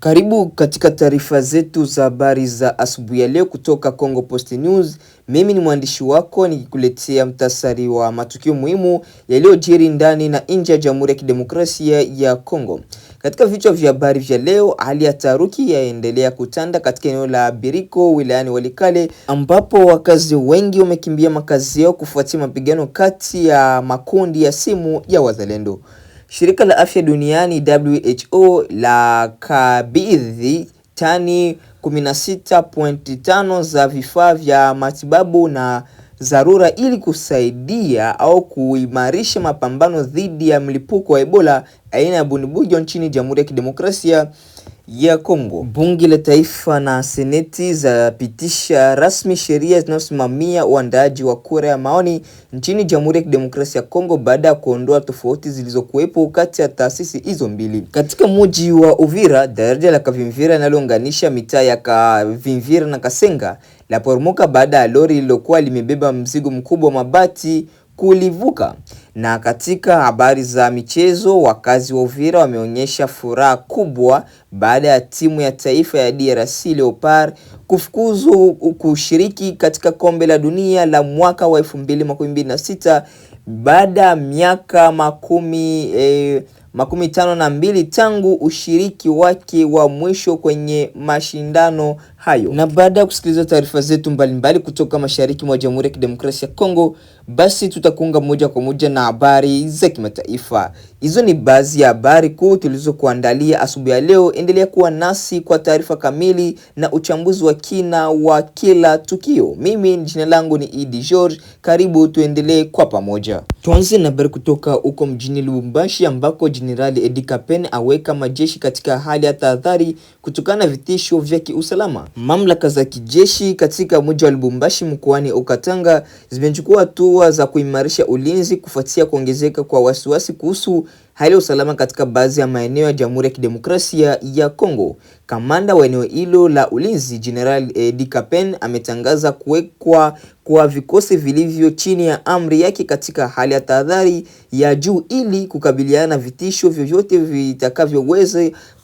Karibu katika taarifa zetu za habari za asubuhi ya leo kutoka Congo Post News. Mimi ni mwandishi wako nikikuletea mtasari wa matukio muhimu yaliyojiri ndani na nje ya Jamhuri ya Kidemokrasia ya Kongo. Katika vichwa vya habari vya leo, hali ya taharuki yaendelea kutanda katika eneo la Biriko wilayani Walikale, ambapo wakazi wengi wamekimbia makazi yao kufuatia mapigano kati ya makundi ya simu ya wazalendo. Shirika la Afya Duniani WHO la kabidhi tani 16.5 za vifaa vya matibabu na dharura ili kusaidia au kuimarisha mapambano dhidi ya mlipuko wa Ebola aina ya Bundibugyo nchini Jamhuri ya Kidemokrasia ya Kongo. Bunge la Taifa na Seneti zapitisha rasmi sheria zinazosimamia uandaaji wa kura ya maoni nchini Jamhuri ya Kidemokrasia ya Kongo baada ya kuondoa tofauti zilizokuwepo kati ya taasisi hizo mbili. Katika mji wa Uvira, daraja la Kavimvira linalounganisha mitaa ya Kavimvira na Kasenga la poromoka baada ya lori lililokuwa limebeba mzigo mkubwa wa mabati kulivuka. Na katika habari za michezo, wakazi wa Uvira wameonyesha furaha kubwa baada ya timu ya taifa ya DRC Leopard kufukuzu kushiriki katika kombe la dunia la mwaka wa 2026 baada ya miaka makumi tano na mbili tangu ushiriki wake wa mwisho kwenye mashindano hayo. Na baada ya kusikiliza taarifa zetu mbalimbali kutoka mashariki mwa Jamhuri ya Kidemokrasia ya Kongo, basi tutakuunga moja kwa moja na habari za kimataifa. Hizo ni baadhi ya habari kuu tulizokuandalia asubuhi ya leo. Endelea kuwa nasi kwa taarifa kamili na uchambuzi wa kina wa kila tukio. Mimi jina langu ni Idi George. Karibu tuendelee kwa pamoja. Tuanze na habari kutoka huko mjini Lubumbashi, ambako Jenerali Edi Kapene aweka majeshi katika hali ya tahadhari kutokana na vitisho vya kiusalama. Mamlaka za kijeshi katika mji wa Lubumbashi mkoani Okatanga zimechukua hatua za kuimarisha ulinzi kufuatia kuongezeka kwa wasiwasi kuhusu hali ya usalama katika baadhi ya maeneo ya Jamhuri ya Kidemokrasia ya Kongo. Kamanda wa eneo hilo la ulinzi, General Edi Kapene, ametangaza kuwekwa kwa vikosi vilivyo chini ya amri yake katika hali ya tahadhari ya juu ili kukabiliana na vitisho vyovyote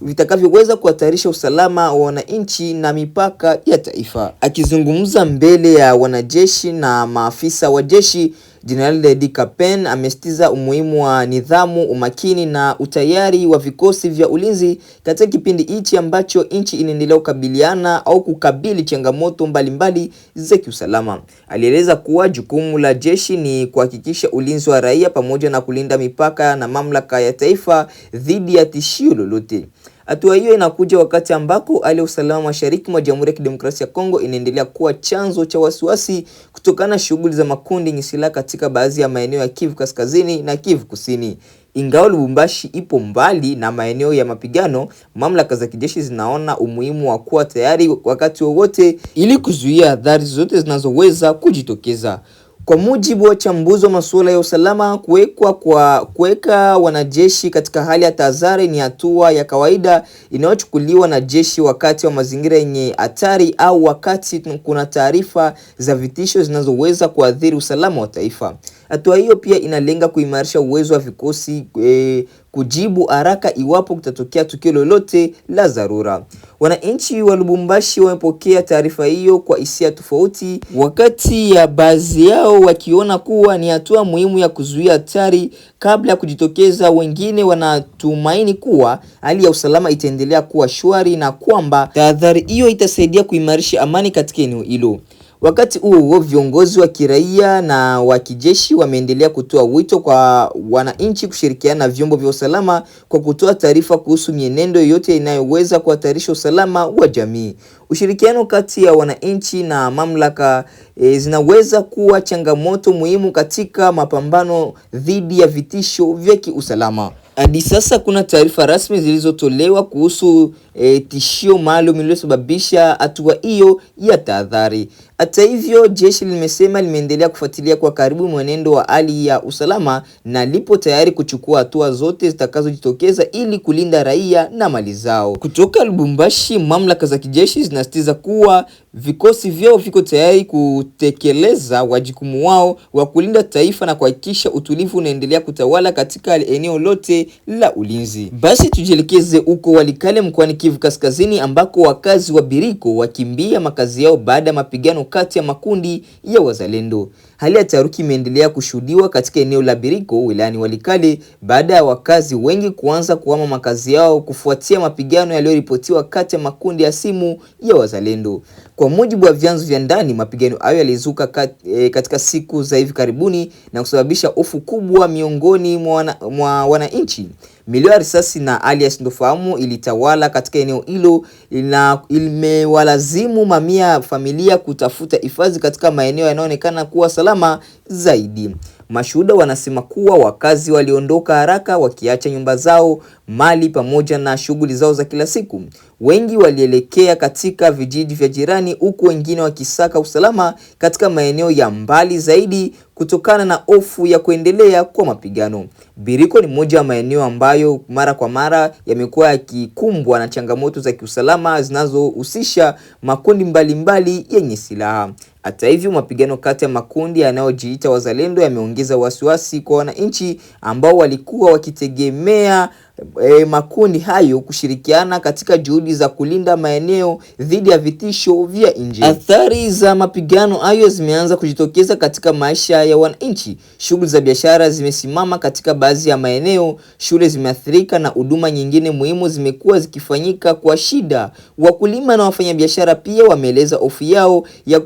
vitakavyoweza kuhatarisha usalama wa wananchi na mipaka ya taifa. Akizungumza mbele ya wanajeshi na maafisa wa jeshi, General Edi Kapene amesitiza umuhimu wa nidhamu, umakini na utayari wa vikosi vya ulinzi katika kipindi hichi ambacho nchi inaendelea kukabiliana au kukabili changamoto mbalimbali za kiusalama. Alieleza kuwa jukumu la jeshi ni kuhakikisha ulinzi wa raia pamoja na kulinda mipaka na mamlaka ya taifa dhidi ya tishio lolote. Hatua hiyo inakuja wakati ambako hali ya usalama mashariki mwa Jamhuri ya Kidemokrasia ya Kongo inaendelea kuwa chanzo cha wasiwasi kutokana na shughuli za makundi yenye silaha katika baadhi ya maeneo ya Kivu Kaskazini na Kivu Kusini. Ingawa Lubumbashi ipo mbali na maeneo ya mapigano, mamlaka za kijeshi zinaona umuhimu wa kuwa tayari wakati wowote ili kuzuia adhari zote zinazoweza kujitokeza. Kwa mujibu wa wachambuzi wa masuala ya usalama, kuweka wanajeshi katika hali ya tahadhari ni hatua ya kawaida inayochukuliwa na jeshi wakati wa mazingira yenye hatari au wakati kuna taarifa za vitisho zinazoweza kuathiri usalama wa taifa. Hatua hiyo pia inalenga kuimarisha uwezo wa vikosi kujibu haraka iwapo kutatokea tukio lolote la dharura. Wananchi wa Lubumbashi wamepokea taarifa hiyo kwa hisia tofauti, wakati ya baadhi yao wakiona kuwa ni hatua muhimu ya kuzuia hatari kabla ya kujitokeza. Wengine wanatumaini kuwa hali ya usalama itaendelea kuwa shwari na kwamba tahadhari hiyo itasaidia kuimarisha amani katika eneo hilo. Wakati huo, viongozi wa kiraia na wa kijeshi wameendelea kutoa wito kwa wananchi kushirikiana na vyombo vya usalama kwa kutoa taarifa kuhusu mienendo yoyote inayoweza kuhatarisha usalama wa jamii. Ushirikiano kati ya wananchi na mamlaka zinaweza kuwa changamoto muhimu katika mapambano dhidi ya vitisho vya kiusalama. Hadi sasa kuna taarifa rasmi zilizotolewa kuhusu tishio maalum lililosababisha hatua hiyo ya tahadhari. Hata hivyo, jeshi limesema limeendelea kufuatilia kwa karibu mwenendo wa hali ya usalama na lipo tayari kuchukua hatua zote zitakazojitokeza ili kulinda raia na mali zao. Kutoka Lubumbashi, mamlaka za kijeshi zinasisitiza kuwa vikosi vyao viko tayari kutekeleza wajibu wao wa kulinda taifa na kuhakikisha utulivu unaendelea kutawala katika eneo lote la ulinzi. Basi tujielekeze huko Walikale mkoani Kivu Kaskazini ambako wakazi wa Biriko wakimbia makazi yao baada ya mapigano kati ya makundi ya wazalendo. Hali ya taharuki imeendelea kushuhudiwa katika eneo la Biriko wilayani Walikale baada ya wakazi wengi kuanza kuhama makazi yao kufuatia mapigano yaliyoripotiwa kati ya makundi ya simu ya wazalendo. Kwa mujibu wa vyanzo vya ndani, mapigano hayo yalizuka katika siku za hivi karibuni na kusababisha hofu kubwa miongoni mwa wananchi. Milio ya risasi na hali ya sintofahamu ilitawala katika eneo hilo na imewalazimu mamia ya familia kutafuta hifadhi katika maeneo yanayoonekana kuwa salama zaidi. Mashuhuda wanasema kuwa wakazi waliondoka haraka wakiacha nyumba zao, mali pamoja na shughuli zao za kila siku. Wengi walielekea katika vijiji vya jirani huku wengine wakisaka usalama katika maeneo ya mbali zaidi kutokana na hofu ya kuendelea kwa mapigano. Biriko ni moja ya maeneo ambayo mara kwa mara yamekuwa yakikumbwa na changamoto za kiusalama zinazohusisha makundi mbalimbali yenye silaha. Hata hivyo, mapigano kati ya makundi yanayojiita wazalendo yameongeza wasiwasi kwa wananchi ambao walikuwa wakitegemea makundi hayo kushirikiana katika juhudi za kulinda maeneo dhidi ya vitisho vya nje. Athari za mapigano hayo zimeanza kujitokeza katika maisha ya wananchi. Shughuli za biashara zimesimama katika baadhi ya maeneo, shule zimeathirika na huduma nyingine muhimu zimekuwa zikifanyika kwa shida. Wakulima na wafanyabiashara pia wameeleza hofu yao ya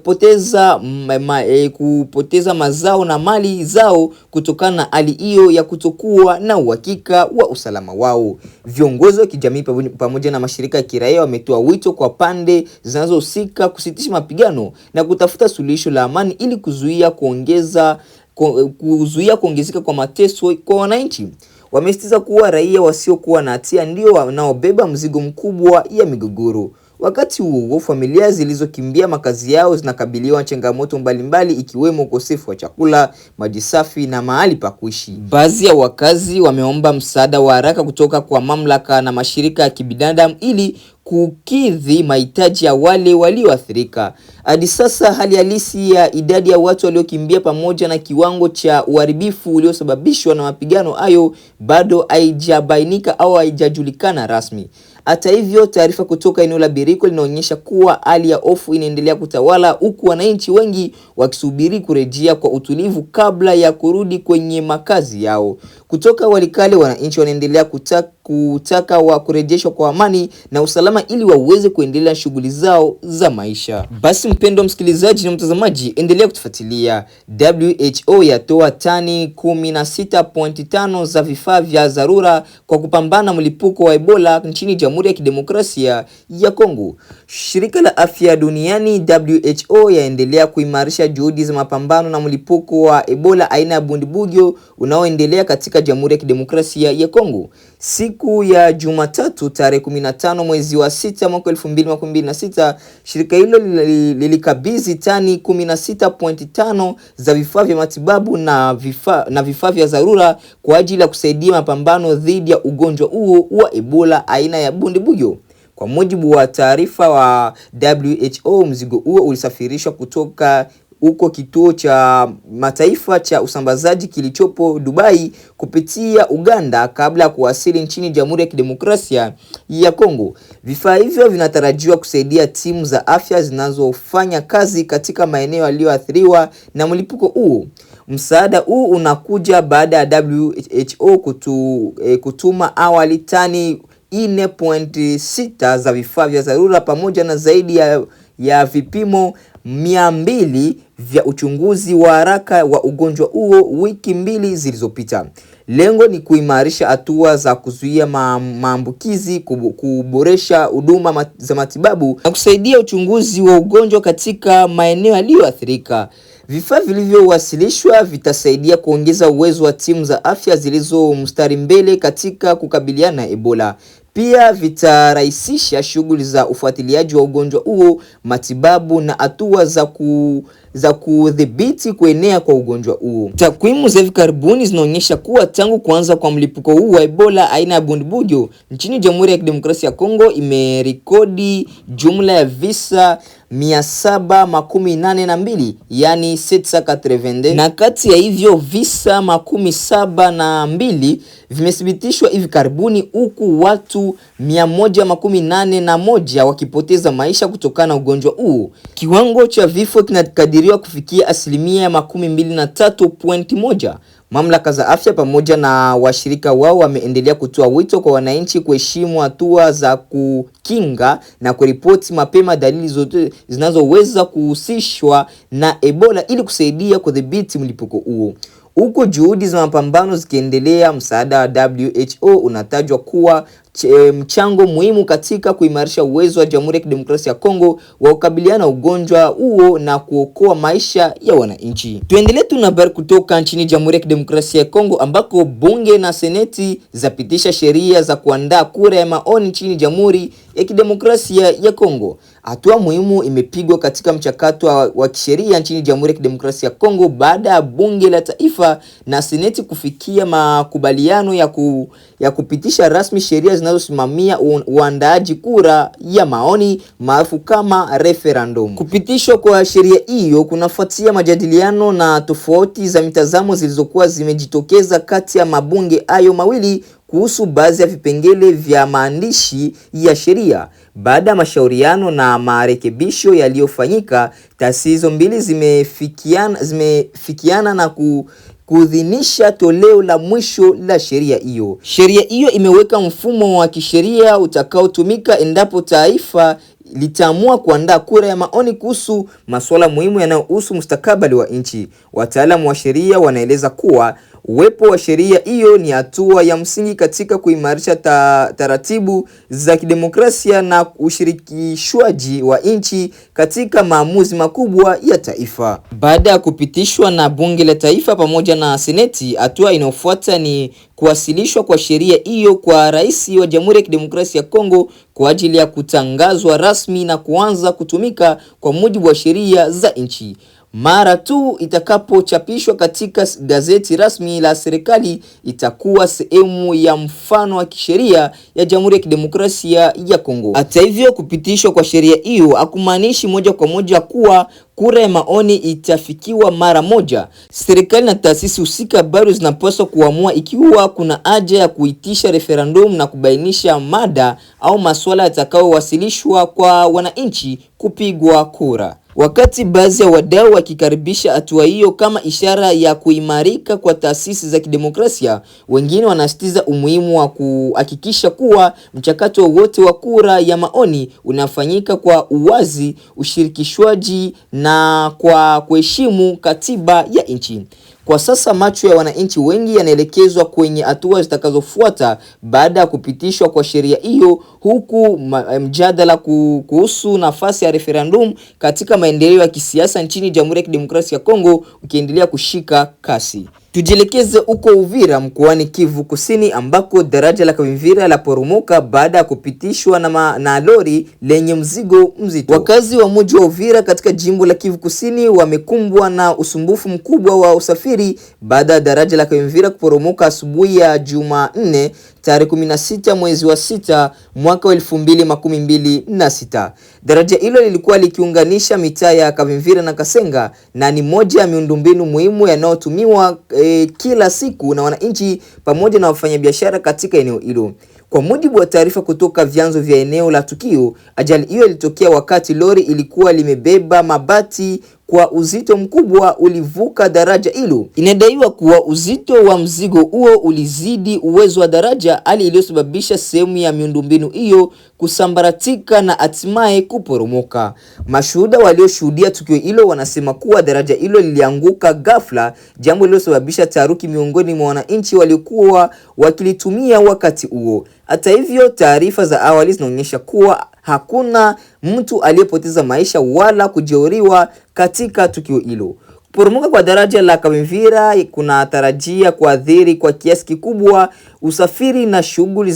kupoteza mazao na mali zao kutokana na hali hiyo ya kutokuwa na uhakika wa usalama wao. Viongozi wa kijamii pamoja na mashirika ya kiraia wametoa wito kwa pande zinazohusika kusitisha mapigano na kutafuta suluhisho la amani ili kuzuia kuongezeka kwa mateso kwa wananchi. Wamesisitiza kuwa raia wasiokuwa na hatia ndio wanaobeba mzigo mkubwa ya migogoro. Wakati huo, familia zilizokimbia makazi yao zinakabiliwa na changamoto mbalimbali ikiwemo ukosefu wa chakula, maji safi na mahali pa kuishi. Baadhi ya wakazi wameomba msaada wa haraka kutoka kwa mamlaka na mashirika ya kibinadamu ili kukidhi mahitaji ya wale walioathirika. Hadi sasa hali halisi ya idadi ya watu waliokimbia pamoja na kiwango cha uharibifu uliosababishwa na mapigano hayo bado haijabainika au haijajulikana rasmi. Hata hivyo, taarifa kutoka eneo la Biriko linaonyesha kuwa hali ya hofu inaendelea kutawala huku wananchi wengi wakisubiri kurejea kwa utulivu kabla ya kurudi kwenye makazi yao. Kutoka Walikale, wananchi wanaendelea kutaka kurejeshwa kwa amani na usalama ili waweze kuendelea shughuli zao za maisha. Basi mpendwa msikilizaji na mtazamaji, endelea kutufuatilia. WHO yatoa tani 16.5 za vifaa vya dharura kwa kupambana mlipuko wa Ebola nchini Jamhuri ya Kidemokrasia ya Kongo. Shirika la Afya Duniani WHO yaendelea kuimarisha juhudi za mapambano na mlipuko wa Ebola aina ya Bundibugyo unaoendelea katika Jamhuri ya Kidemokrasia ya Kongo. Siku ya Jumatatu tarehe 15 mwezi wa 6 mwaka 2026, shirika hilo lilikabidhi tani 16.5 za vifaa vya matibabu na vifaa vya dharura kwa ajili ya kusaidia mapambano dhidi ya ugonjwa huo wa Ebola aina ya Bundibugyo. Kwa mujibu wa taarifa wa WHO, mzigo huo ulisafirishwa kutoka huko kituo cha mataifa cha usambazaji kilichopo Dubai kupitia Uganda kabla ya kuwasili nchini Jamhuri ya Kidemokrasia ya Kongo. Vifaa hivyo vinatarajiwa kusaidia timu za afya zinazofanya kazi katika maeneo yaliyoathiriwa na mlipuko huo. Msaada huu unakuja baada ya WHO kutuma awali tani 4.6 za vifaa vya dharura pamoja na zaidi ya vipimo 200 vya uchunguzi wa haraka wa ugonjwa huo wiki 2 zilizopita. Lengo ni kuimarisha hatua za kuzuia maambukizi, kuboresha huduma za matibabu na kusaidia uchunguzi wa ugonjwa katika maeneo yaliyoathirika. Vifaa vilivyowasilishwa vitasaidia kuongeza uwezo wa timu za afya zilizo mstari mbele katika kukabiliana na Ebola. Pia vitarahisisha shughuli za ufuatiliaji wa ugonjwa huo, matibabu na hatua za kudhibiti kuenea kwa ugonjwa huo. Takwimu za hivi karibuni zinaonyesha kuwa tangu kuanza kwa mlipuko huu wa Ebola aina ya Bundibugyo nchini Jamhuri ya Kidemokrasia ya Kongo imerekodi jumla ya visa 782, yani 782, na kati ya hivyo visa 72 vimethibitishwa hivi karibuni, huku watu 181 wakipoteza maisha kutokana na ugonjwa huu. Kiwango cha vifo kinakadiriwa kufikia 23.1%. Mamlaka za afya pamoja na washirika wao wameendelea kutoa wito kwa wananchi kuheshimu hatua za kukinga na kuripoti mapema dalili zote zinazoweza kuhusishwa na Ebola ili kusaidia kudhibiti mlipuko huo. Huko juhudi za mapambano zikiendelea, msaada wa WHO unatajwa kuwa mchango muhimu katika kuimarisha uwezo wa Jamhuri ya Kidemokrasia ya Kongo wa kukabiliana na ugonjwa huo na kuokoa maisha ya wananchi. Tuendelee na habari kutoka nchini Jamhuri ya Kidemokrasia ya Kongo, ambako bunge na seneti zapitisha sheria za kuandaa kura ya maoni nchini Jamhuri ya Kidemokrasia ya Kongo. Hatua muhimu imepigwa katika mchakato wa kisheria nchini Jamhuri ya Kidemokrasia ya Kongo baada ya bunge la taifa na seneti kufikia makubaliano ya kupitisha rasmi sheria zinazosimamia uandaaji kura ya maoni maarufu kama referendum. Kupitishwa kwa sheria hiyo kunafuatia majadiliano na tofauti za mitazamo zilizokuwa zimejitokeza kati ya mabunge hayo mawili kuhusu baadhi ya vipengele vya maandishi ya sheria. Baada ya mashauriano na marekebisho yaliyofanyika, taasisi hizo mbili zimefikiana na kuidhinisha toleo la mwisho la sheria hiyo. Sheria hiyo imeweka mfumo wa kisheria utakaotumika endapo taifa litaamua kuandaa kura ya maoni kuhusu masuala muhimu yanayohusu mustakabali wa nchi. Wataalamu wa sheria wanaeleza kuwa uwepo wa sheria hiyo ni hatua ya msingi katika kuimarisha taratibu za kidemokrasia na ushirikishwaji wa nchi katika maamuzi makubwa ya taifa. Baada ya kupitishwa na bunge la taifa pamoja na seneti, hatua inayofuata ni kuwasilishwa kwa sheria hiyo kwa rais wa Jamhuri ya Kidemokrasia ya Kongo kwa ajili ya kutangazwa rasmi na kuanza kutumika kwa mujibu wa sheria za nchi. Mara tu itakapochapishwa katika gazeti rasmi la serikali, itakuwa sehemu ya mfano wa kisheria ya Jamhuri ya Kidemokrasia ya Kongo. Hata hivyo, kupitishwa kwa sheria hiyo hakumaanishi moja kwa moja kuwa kura ya maoni itafikiwa mara moja. Serikali na taasisi husika bado zinapaswa kuamua ikiwa kuna haja ya kuitisha referendum na kubainisha mada au masuala yatakayowasilishwa kwa wananchi kupigwa kura. Wakati baadhi ya wadau wakikaribisha hatua hiyo kama ishara ya kuimarika kwa taasisi za kidemokrasia, wengine wanasisitiza umuhimu wa kuhakikisha kuwa mchakato wote wa kura ya maoni unafanyika kwa uwazi, ushirikishwaji na kwa kuheshimu katiba ya nchi. Kwa sasa macho ya wananchi wengi yanaelekezwa kwenye hatua zitakazofuata baada ya kupitishwa kwa sheria hiyo, huku mjadala kuhusu nafasi ya referendum katika maendeleo ya kisiasa nchini Jamhuri ya Kidemokrasia ya Kongo ukiendelea kushika kasi. Tujielekeze huko Uvira mkoani Kivu Kusini, ambako daraja la Kavimvira la poromoka baada ya kupitishwa na lori lenye mzigo mzito. Wakazi wa mji wa Uvira katika jimbo la Kivu Kusini wamekumbwa na usumbufu mkubwa wa usafiri baada ya daraja la Kavimvira kuporomoka asubuhi ya Jumanne tarehe 16 mwezi wa 6 mwaka 2026. Daraja hilo lilikuwa likiunganisha mitaa ya Kavimvira na Kasenga na ni moja ya miundombinu muhimu yanayotumiwa kila siku na wananchi pamoja na wafanyabiashara katika eneo hilo. Kwa mujibu wa taarifa kutoka vyanzo vya eneo la tukio, ajali hiyo ilitokea wakati lori ilikuwa limebeba mabati kwa uzito mkubwa ulivuka daraja hilo. Inadaiwa kuwa uzito wa mzigo huo ulizidi uwezo wa daraja, hali iliyosababisha sehemu ya miundombinu hiyo kusambaratika na hatimaye kuporomoka. Mashuhuda walioshuhudia tukio hilo wanasema kuwa daraja hilo lilianguka ghafla, jambo lililosababisha taharuki miongoni mwa wananchi waliokuwa wakilitumia wakati huo. Hata hivyo, taarifa za awali zinaonyesha kuwa hakuna mtu aliyepoteza maisha wala kujeruhiwa katika tukio hilo. Kuporomoka kwa daraja la Kavimvira kunatarajia kuathiri kwa kiasi kikubwa usafiri na shughuli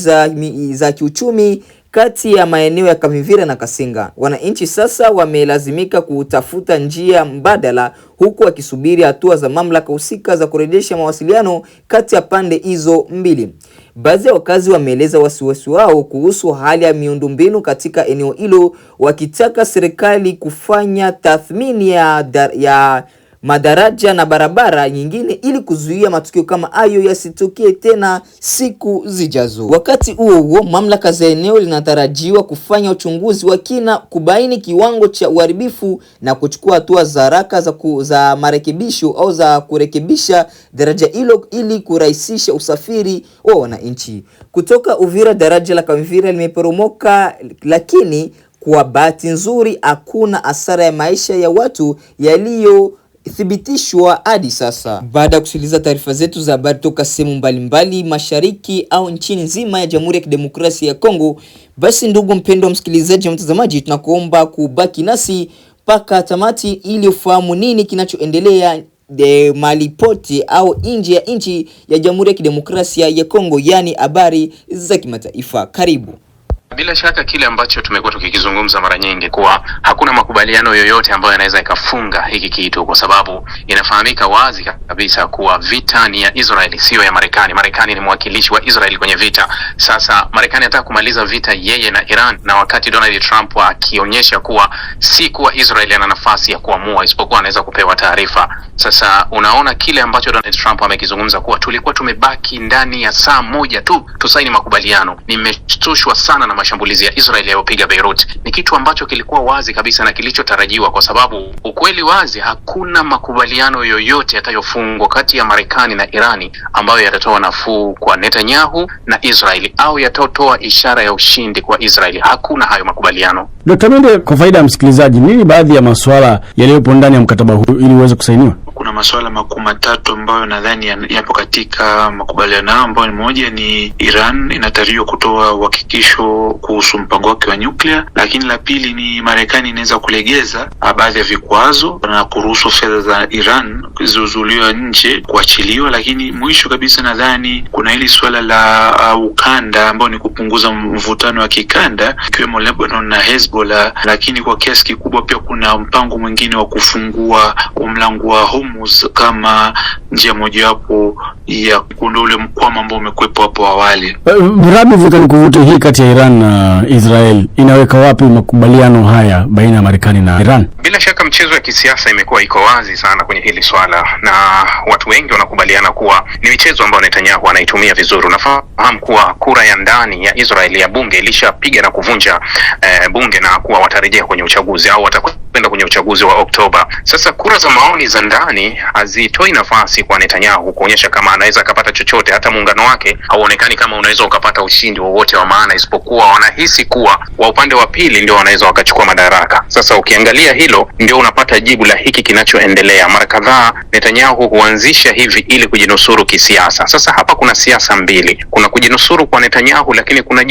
za kiuchumi kati ya maeneo ya Kavimvira na Kasenga. Wananchi sasa wamelazimika kutafuta njia mbadala, huku wakisubiri hatua za mamlaka husika za kurejesha mawasiliano kati ya pande hizo mbili. Baadhi ya wakazi wameeleza wasiwasi wao kuhusu hali ya miundombinu katika eneo hilo, wakitaka serikali kufanya tathmini ya madaraja na barabara nyingine ili kuzuia matukio kama hayo yasitokee tena siku zijazo. Wakati huo mamlaka za eneo linatarajiwa kufanya uchunguzi wa kina, kubaini kiwango cha uharibifu na kuchukua hatua za haraka za marekebisho au za kurekebisha daraja hilo ili kurahisisha usafiri wa wananchi. Kutoka Uvira, daraja la Kavimvira limeporomoka, lakini kwa bahati nzuri hakuna hasara ya maisha ya watu thibitishwa hadi sasa. Baada ya kusikiliza taarifa zetu za habari toka sehemu mbalimbali mashariki au nchini nzima ya Jamhuri ya Kidemokrasia ya Kongo, basi ndugu mpendwa msikilizaji na mtazamaji, tunakuomba kubaki nasi mpaka tamati ili ufahamu nini kinachoendelea malipoti au nje ya nchi ya Jamhuri ya Kidemokrasia ya Kongo, yani habari za kimataifa. Karibu. Bila shaka kile ambacho tumekuwa tukikizungumza mara nyingi kuwa hakuna makubaliano yoyote ambayo yanaweza ikafunga hiki kitu, kwa sababu inafahamika wazi kabisa kuwa vita ni ya Israeli, sio ya Marekani. Marekani ni mwakilishi wa Israeli kwenye vita. Sasa Marekani anataka kumaliza vita yeye na Iran, na wakati Donald Trump akionyesha kuwa si kuwa Israeli ana nafasi ya kuamua, isipokuwa anaweza kupewa taarifa. Sasa unaona kile ambacho Donald Trump amekizungumza kuwa tulikuwa tumebaki ndani ya saa moja tu tusaini makubaliano. Nimeshtushwa sana na mashambulizi ya Israeli yaliyopiga Beirut. Ni kitu ambacho kilikuwa wazi kabisa na kilichotarajiwa, kwa sababu ukweli wazi, hakuna makubaliano yoyote yatayofungwa kati ya Marekani na Irani ambayo yatatoa nafuu kwa Netanyahu na Israeli au yatatoa ishara ya ushindi kwa Israeli. Hakuna hayo makubaliano. Dr. Mende, kwa faida ya msikilizaji, nini baadhi ya masuala yaliyopo ndani ya mkataba huu ili uweze kusainiwa? Kuna masuala makuu matatu ambayo nadhani yapo katika makubaliano hayo, ambayo moja ni Iran inatarajiwa kutoa uhakikisho kuhusu mpango wake wa nyuklia, lakini la pili ni Marekani inaweza kulegeza baadhi ya vikwazo na kuruhusu fedha za Iran zilizozuiliwa nje kuachiliwa, lakini mwisho kabisa nadhani kuna hili swala la ukanda ambao ni kupunguza mvutano wa kikanda ikiwemo Lebanon na Hezbollah, lakini kwa kiasi kikubwa pia kuna mpango mwingine wa kufungua mlango wa Hormuz kama njia mojawapo ya kuondoa ule mkwamo ambao umekuwepo hapo awali. Rabi, vuta nikuvute hii kati ya Iran na Israel inaweka wapi makubaliano haya baina ya Marekani na Iran? Bila shaka mchezo ya kisiasa imekuwa iko wazi sana kwenye hili swala, na watu wengi wanakubaliana kuwa ni michezo ambayo Netanyahu anaitumia vizuri. Unafahamu kuwa kura ya ndani ya Israeli ya bunge ilishapiga na kuvunja bunge na kuwa watarejea kwenye uchaguzi au watakwenda kwenye uchaguzi wa Oktoba. Sasa kura za maoni za ndani hazitoi nafasi kwa Netanyahu kuonyesha kama anaweza kupata chochote. Hata muungano wake hauonekani kama unaweza ukapata ushindi wowote wa maana, isipokuwa wanahisi kuwa wa upande wa pili ndio wanaweza wakachukua madaraka. Sasa ukiangalia hilo ndio unapata jibu la hiki kinachoendelea. Mara kadhaa Netanyahu huanzisha hivi ili kujinusuru kisiasa. Sasa hapa kuna siasa mbili. Kuna kujinusuru kwa Netanyahu, lakini kuna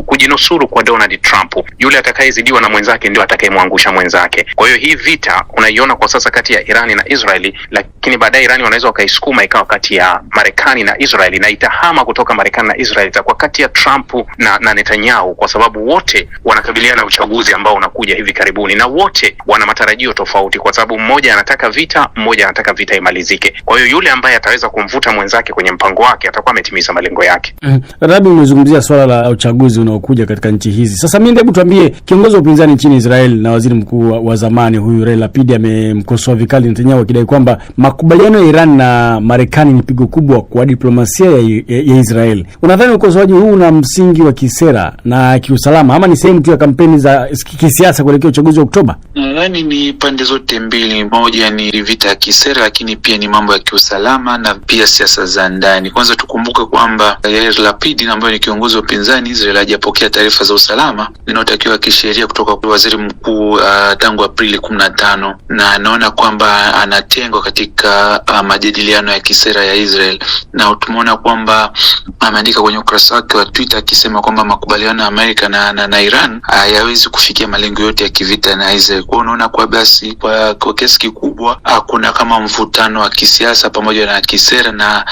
kujinusuru kwa Donald Trump. Yule atakayezidiwa na mwenzake ndio atakayemwangusha mwenzake. Kwa hiyo hii vita unaiona kwa sasa kati ya Irani na Israeli, lakini baadaye Irani wanaweza wakaisukuma ikawa kati ya Marekani na Israeli, na itahama kutoka Marekani na Israeli itakuwa kati ya Trump na Netanyahu, kwa sababu wote wanakabiliana na uchaguzi ambao unakuja hivi karibuni, na wote wana matarajio tofauti, kwa sababu mmoja anataka vita, mmoja anataka vita imalizike. Kwa hiyo yule ambaye ataweza kumvuta mwenzake kwenye mpango wake atakuwa ametimiza malengo yake. Rabi, umezungumzia swala la uchaguzi unaokuja katika nchi hizi. Sasa mimi hebu tuambie, kiongozi wa upinzani nchini Israel na waziri mkuu wa zamani huyu Yair Lapid amemkosoa vikali Netanyahu akidai kwamba makubaliano ya Iran na Marekani ni pigo kubwa kwa diplomasia ya Israel. Unadhani ukosoaji huu una msingi wa kisera na kiusalama ama ni sehemu tu ya kampeni za kisiasa kuelekea uchaguzi wa Oktoba? Nadhani ni pande zote mbili. Moja ni vita ya kisera, lakini pia ni mambo ya kiusalama na pia siasa za ndani. Kwanza tukumbuke kwamba Yair Lapid ambaye ni kiongozi wa upinzani Israel hajapokea taarifa za usalama zinazotakiwa kisheria kutoka kwa waziri mkuu tangu Aprili 15, na anaona kwamba anatengwa katika majadiliano ya kisera ya Israel, na tumeona kwamba ameandika kwenye ukurasa wake wa Twitter akisema kwamba makubaliano ya Amerika na Iran hayawezi kufikia malengo yote ya kivita na Israel. Kwa unaona kwa basi kwa kiasi kikubwa kuna kama mvutano wa kisiasa pamoja na kisera, na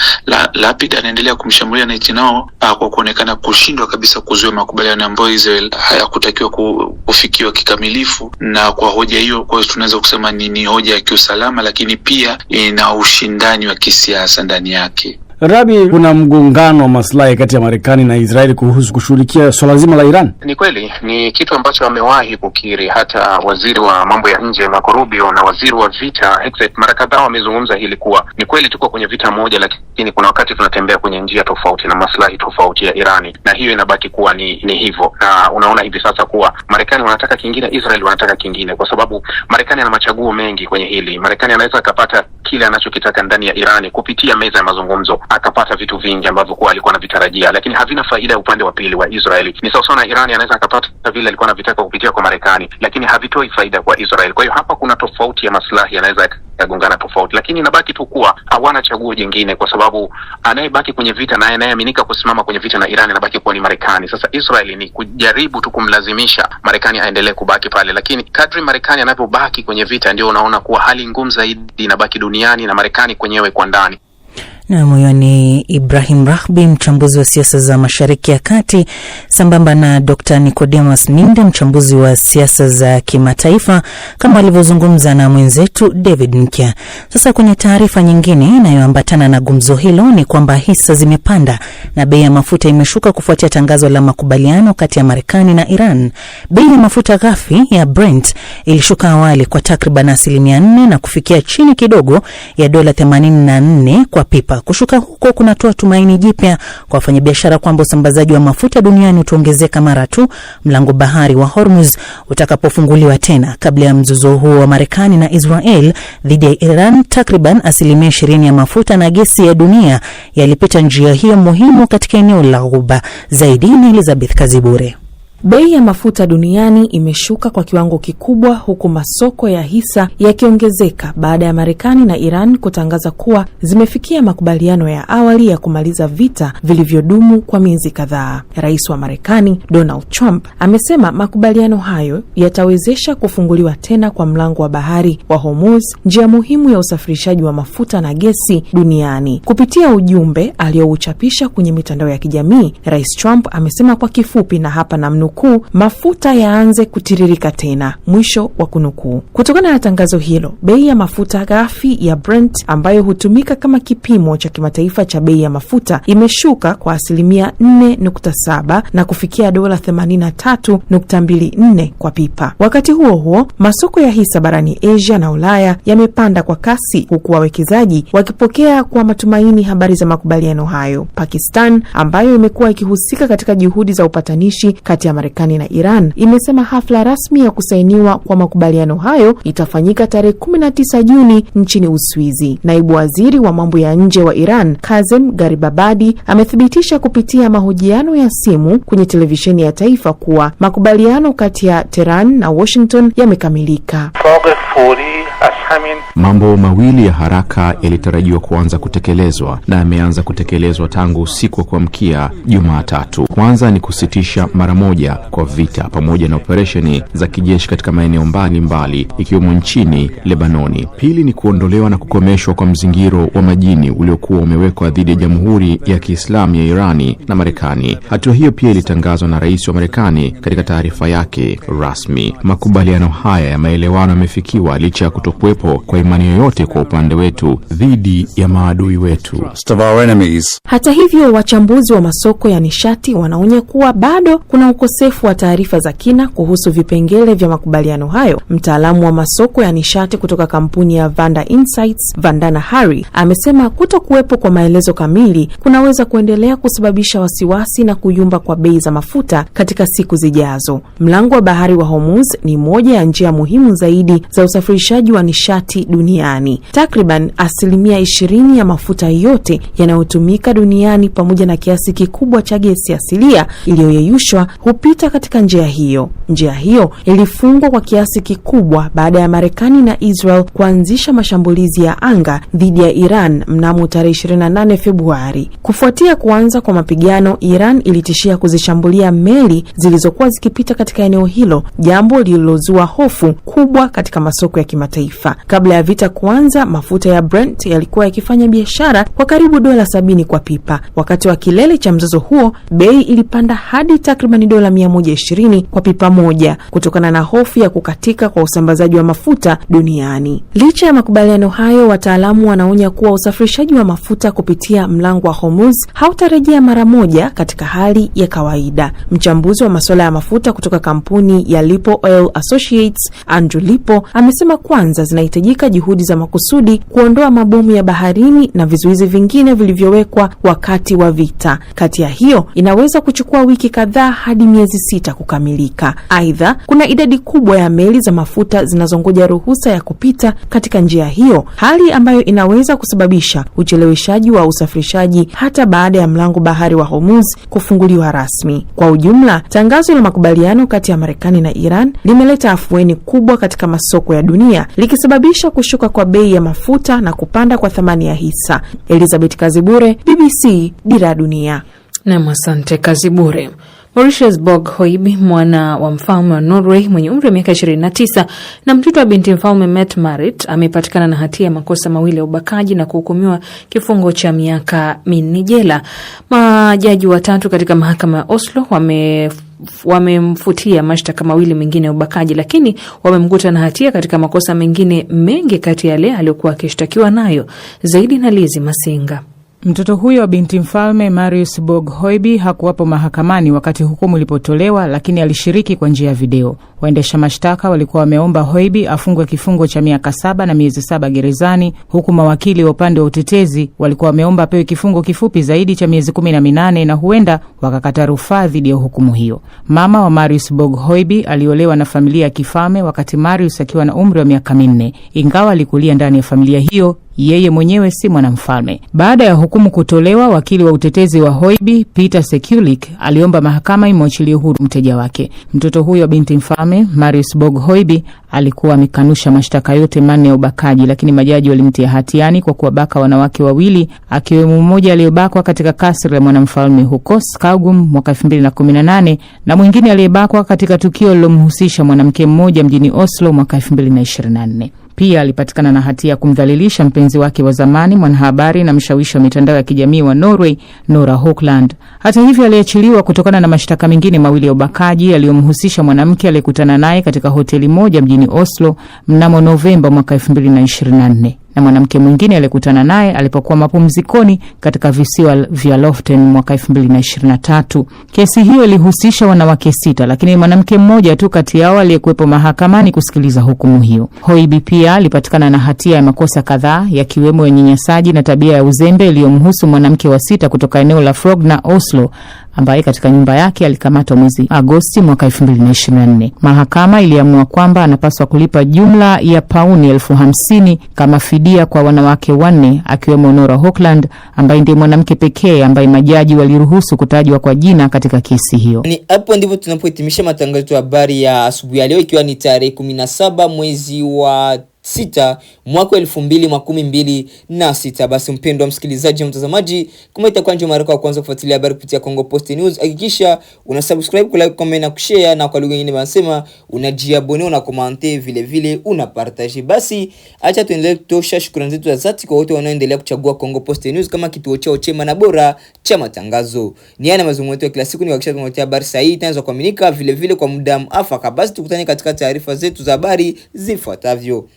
Lapid anaendelea kumshambulia Netanyahu kwa kuonekana kushindwa kabisa kuzuia makubaliano ambayo Israel hayakutakiwa kufikiwa kikamilifu. Na kwa hoja hiyo, kwa tunaweza kusema ni hoja ya kiusalama, lakini pia ina ushindani wa kisiasa ndani yake. Rabi, kuna mgongano wa maslahi kati ya Marekani na Israeli kuhusu kushughulikia swala zima la Iran. Ni kweli, ni kitu ambacho amewahi kukiri hata waziri wa mambo ya nje Marco Rubio na waziri wa vita Hegseth mara kadhaa wamezungumza hili kuwa ni kweli tuko kwenye vita moja, lakini kuna wakati tunatembea kwenye njia tofauti na maslahi tofauti ya Irani, na hiyo inabaki kuwa ni hivyo. Na unaona hivi sasa kuwa Marekani wanataka kingine, Israel wanataka kingine, kwa sababu Marekani ana machaguo mengi kwenye hili. Marekani anaweza akapata kile anachokitaka ndani ya Irani kupitia meza ya mazungumzo, akapata vitu vingi ambavyo kwa alikuwa anavitarajia, lakini havina faida upande wa pili wa Israeli. Ni sawa sana Irani anaweza akapata vile alikuwa anavitaka kupitia kwa Marekani, lakini havitoi faida kwa Israel. Kwa hiyo hapa kuna tofauti ya maslahi yanaweza yagongana tofauti, lakini inabaki tu kuwa hawana chaguo jingine, kwa sababu anayebaki kwenye vita na anayeaminika kusimama kwenye vita na Irani anabaki kuwa ni Marekani. Sasa Israeli ni kujaribu tu kumlazimisha Marekani aendelee kubaki pale, lakini kadri Marekani anapobaki kwenye vita ndio unaona kuwa hali ngumu zaidi inabaki duniani na Marekani kwenyewe kwa ndani. Na huyo ni Ibrahim Rahbi, mchambuzi wa siasa za Mashariki ya Kati, sambamba na Dr. Nicodemus Ninde, mchambuzi wa siasa za kimataifa, kama alivyozungumza na mwenzetu David Nkya. Sasa kwenye taarifa nyingine inayoambatana na gumzo hilo ni kwamba hisa zimepanda na bei ya mafuta imeshuka kufuatia tangazo la makubaliano kati ya Marekani na Iran. Bei ya mafuta ghafi ya Brent ilishuka awali kwa takriban 4% na kufikia chini kidogo ya dola 84 kwa pipa. Kushuka huko kunatoa tumaini jipya kwa wafanyabiashara kwamba usambazaji wa mafuta duniani utaongezeka mara tu mlango bahari wa Hormuz utakapofunguliwa tena. Kabla ya mzozo huo wa Marekani na Israel dhidi ya Iran, takriban 20% ya mafuta na gesi ya dunia yalipita njia hiyo muhimu katika eneo la Ghuba. Zaidi ni Elizabeth Kazibure. Bei ya mafuta duniani imeshuka kwa kiwango kikubwa, huku masoko ya hisa yakiongezeka baada ya Marekani na Iran kutangaza kuwa zimefikia makubaliano ya awali ya kumaliza vita vilivyodumu kwa miezi kadhaa. Rais wa Marekani Donald Trump amesema makubaliano hayo yatawezesha kufunguliwa tena kwa mlango wa bahari wa Hormuz, njia muhimu ya usafirishaji wa mafuta na gesi duniani. Kupitia ujumbe aliouchapisha kwenye mitandao ya kijamii, Rais Trump amesema kwa kifupi, na hapa namnukuu, mafuta yaanze kutiririka tena, mwisho wa kunukuu. Kutokana na tangazo hilo, bei ya mafuta ghafi ya Brent ambayo hutumika kama kipimo cha kimataifa cha bei ya mafuta imeshuka kwa 4.7 na kufikia dola 83.24 kwa pipa. Wakati huo huo, masoko ya hisa barani Asia na Ulaya yamepanda kwa kasi, huku wawekezaji wakipokea kwa matumaini habari za makubaliano hayo. Pakistan, ambayo imekuwa ikihusika katika juhudi za upatanishi kati ya Marekani na Iran, imesema hafla rasmi ya kusainiwa kwa makubaliano hayo itafanyika tarehe 19 Juni nchini Uswizi. Naibu waziri wa mambo ya nje wa Iran, Kazem Garibabadi, amethibitisha kupitia mahojiano ya simu kwenye televisheni ya taifa kuwa makubaliano kati ya Tehran na Washington yamekamilika. Mambo mawili ya haraka yalitarajiwa kuanza kutekelezwa na yameanza kutekelezwa tangu usiku wa kuamkia Jumatatu. Kwanza ni kusitisha mara moja kwa vita pamoja na operesheni za kijeshi katika maeneo mbalimbali ikiwemo nchini Lebanoni. Pili ni kuondolewa na kukomeshwa kwa mzingiro wa majini uliokuwa umewekwa dhidi ya Jamhuri ya Kiislamu ya Irani na Marekani. Hatua hiyo pia ilitangazwa na Rais wa Marekani katika taarifa yake rasmi. Makubaliano haya ya maelewano yamefikiwa licha ya kutokuwepo kwa imani yoyote kwa upande wetu dhidi ya maadui wetu. Hata hivyo, wachambuzi wa masoko ya nishati wanaonya kuwa bado kuna ukosefu wa taarifa za kina kuhusu vipengele vya makubaliano hayo. Mtaalamu wa masoko ya nishati kutoka kampuni ya Vanda Insights, Vandana Hari, amesema kutokuwepo kwa maelezo kamili kunaweza kuendelea kusababisha wasiwasi na kuyumba kwa bei za mafuta katika siku zijazo. Mlango wa bahari wa Hormuz ni moja ya njia muhimu zaidi za usafirishaji wa nishati duniani. Takriban 20% ya mafuta yote yanayotumika duniani pamoja na kiasi kikubwa cha gesi asilia iliyoyeyushwa hupita katika njia hiyo. Njia hiyo ilifungwa kwa kiasi kikubwa baada ya Marekani na Israel kuanzisha mashambulizi ya anga dhidi ya Iran mnamo tarehe 28 Februari. Kufuatia kuanza kwa mapigano, Iran ilitishia kuzishambulia meli zilizokuwa zikipita katika eneo hilo, jambo lililozua hofu kubwa katika masoko ya kimataifa. kimataifa. Kabla ya vita kuanza, mafuta ya Brent yalikuwa yakifanya biashara kwa karibu dola 70 kwa pipa. Wakati wa kilele cha mzozo huo, bei ilipanda hadi takriban dola 120 kwa pipa moja kutokana na hofu ya kukatika kwa usambazaji wa mafuta duniani. Licha ya makubaliano hayo, wataalamu wanaonya kuwa usafirishaji wa mafuta kupitia mlango wa Hormuz hautarejea mara moja katika hali ya kawaida. Mchambuzi wa masuala ya mafuta kutoka kampuni ya Lipo Oil Associates, Andrew Lipo, amesema kwanza zinahitajika juhudi za makusudi kuondoa mabomu ya baharini na vizuizi vingine vilivyowekwa wakati wa vita. Kati ya hiyo inaweza kuchukua wiki kadhaa hadi miezi 6 kukamilika. Aidha, kuna idadi kubwa ya meli za mafuta zinazongoja ruhusa ya kupita katika njia hiyo, hali ambayo inaweza kusababisha ucheleweshaji wa usafirishaji hata baada ya mlango bahari wa Hormuz kufunguliwa rasmi. Kwa ujumla, tangazo la makubaliano kati ya Marekani na Iran limeleta afueni kubwa katika masoko ya dunia, likisababisha kushuka kwa bei ya mafuta na kupanda kwa thamani ya hisa. Elizabeth Kazibure, BBC, Dira Dunia. Na asante Kazibure. Mauritius Borg Hoiby, mwana wa mfalme wa Norway mwenye umri wa miaka 29 na mtoto wa binti mfalme Mette-Marit, amepatikana na hatia ya makosa mawili ya ubakaji na kuhukumiwa kifungo cha miaka 4 jela. Majaji watatu katika mahakama ya Oslo wamemfutia mashtaka mawili mengine ya ubakaji, lakini wamemkuta na hatia katika makosa mengine mengi kati ya yale aliyokuwa akishtakiwa nayo. Zaidi na Lizi Masinga. Mtoto huyo wa binti mfalme Marius Borg Hoiby hakuwapo mahakamani wakati hukumu ilipotolewa, lakini alishiriki kwa njia ya video. Waendesha mashtaka walikuwa wameomba Hoiby afungwe kifungo cha miaka 7 na miezi 7 gerezani, huku mawakili wa upande wa utetezi walikuwa wameomba apewe kifungo kifupi zaidi cha miezi 18 na huenda wakakata rufaa dhidi ya hukumu hiyo. Mama wa Marius Borg Hoiby aliolewa na familia ya kifalme wakati Marius akiwa na umri wa miaka 4. Ingawa alikulia ndani ya familia hiyo, yeye mwenyewe si mwanamfalme. Baada ya hukumu kutolewa, wakili wa utetezi wa Hoiby, Peter Sekulik, aliomba mahakama imwachilie huru mteja wake. Mtoto huyo binti mfalme, Marius Borg Hoiby, alikuwa amekanusha mashtaka yote 4 ya ubakaji, lakini majaji walimtia hatiani kwa kuwabaka wanawake wawili, akiwemo mmoja aliyebakwa katika kasri la mwanamfalme huko Skaugum mwaka 2018 na mwingine aliyebakwa katika tukio lilomhusisha mwanamke mmoja mjini Oslo mwaka 2024. Pia alipatikana na hatia ya kumdhalilisha mpenzi wake wa zamani, mwanahabari na mshawishi wa mitandao ya kijamii wa Norway, Nora Hokland. Hata hivyo, aliachiliwa kutokana na mashtaka mengine mawili ya ubakaji yaliyomhusisha mwanamke aliyekutana naye katika hoteli moja mjini Oslo mnamo Novemba mwaka 2024. Na mwanamke mwingine alikutana naye alipokuwa mapumzikoni katika visiwa vya Loften mwaka 2023. Kesi hiyo ilihusisha wanawake 6, lakini mwanamke mmoja tu kati yao aliyekuwepo mahakamani kusikiliza hukumu hiyo. Hoiby pia alipatikana na hatia ya makosa kadhaa yakiwemo unyanyasaji na tabia ya uzembe iliyomhusu mwanamke wa 6 kutoka eneo la Frogner, Oslo, ambaye katika nyumba yake alikamatwa mwezi Agosti mwaka 2024. Mahakama iliamua kwamba anapaswa kulipa jumla ya pauni 50,000 kama fidia kwa wanawake 4 akiwemo Nora Hokland, ambaye ndiye mwanamke pekee ambaye majaji waliruhusu kutajwa kwa jina katika kesi hiyo. Ni hapo ndipo tunapohitimisha matangazo ya habari ya asubuhi ya leo, ikiwa ni tarehe 17 mwezi wa 6 mwaka 2026. Basi mpendwa msikilizaji na mtazamaji, kama itakuwa ndio mara ya kwanza kufuatilia habari kupitia Congo Post News, hakikisha una subscribe, kulike, comment na kushare, na kwa lugha nyingine wanasema unajiabone, una comment, vile vile una partage. Basi acha tuendelee kutosha shukrani zetu za dhati kwa wote wanaoendelea kuchagua Congo Post News kama kituo chao chema na bora cha matangazo. Ni yana mazungumzo yetu ya kila siku, ni kuhakikisha tunaletea habari sahihi tanzo kuaminika, vile vile kwa muda mwafaka. Basi tukutane katika taarifa zetu za habari zifuatavyo.